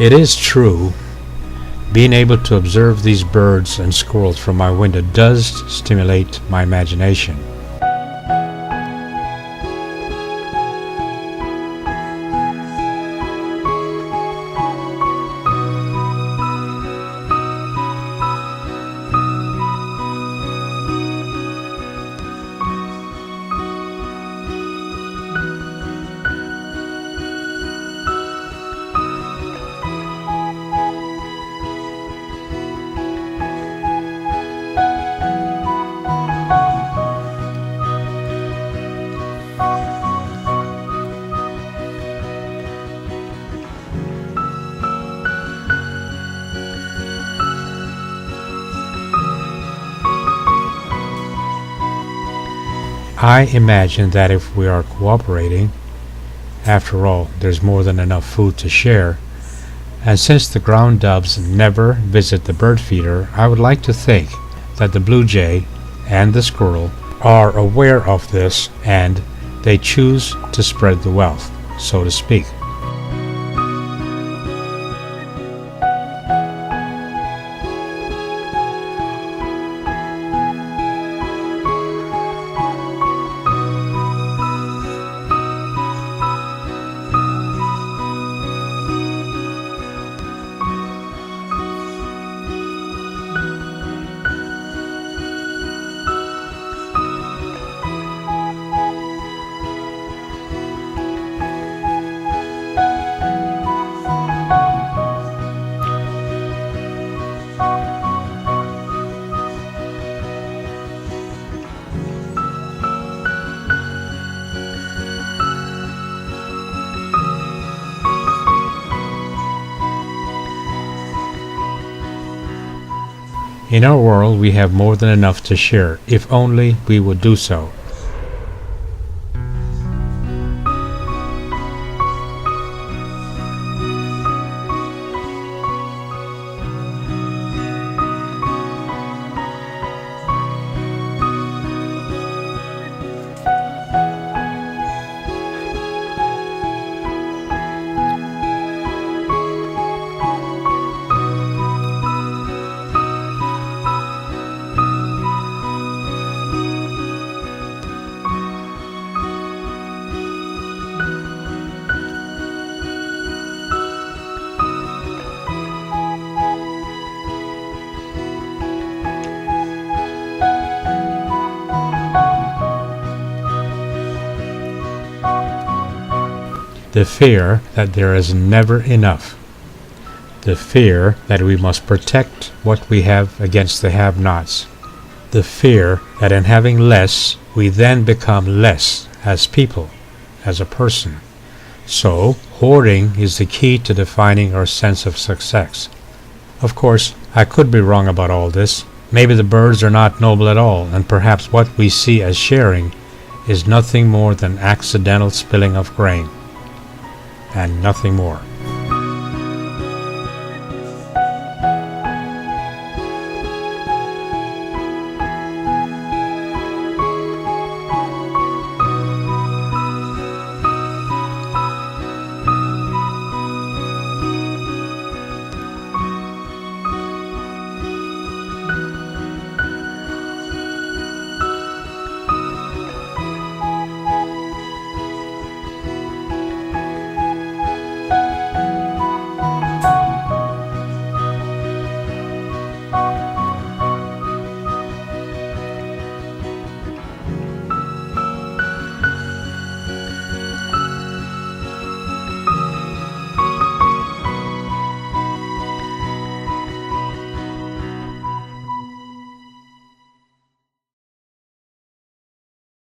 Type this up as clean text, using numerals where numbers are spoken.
It is true, being able to observe these birds and squirrels from my window does stimulate my imagination. I imagine that if we are cooperating, after all, there's more than enough food to share, and since the ground doves never visit the bird feeder, I would like to think that the blue jay and the squirrel are aware of this and they choose to spread the wealth, so to speak. In our world, we have more than enough to share, if only we would do so. The fear that there is never enough. The fear that we must protect what we have against the have-nots. The fear that in having less, we then become less as people, as a person. So, hoarding is the key to defining our sense of success. Of course, I could be wrong about all this. Maybe the birds are not noble at all, and perhaps what we see as sharing is nothing more than accidental spilling of grain, and nothing more.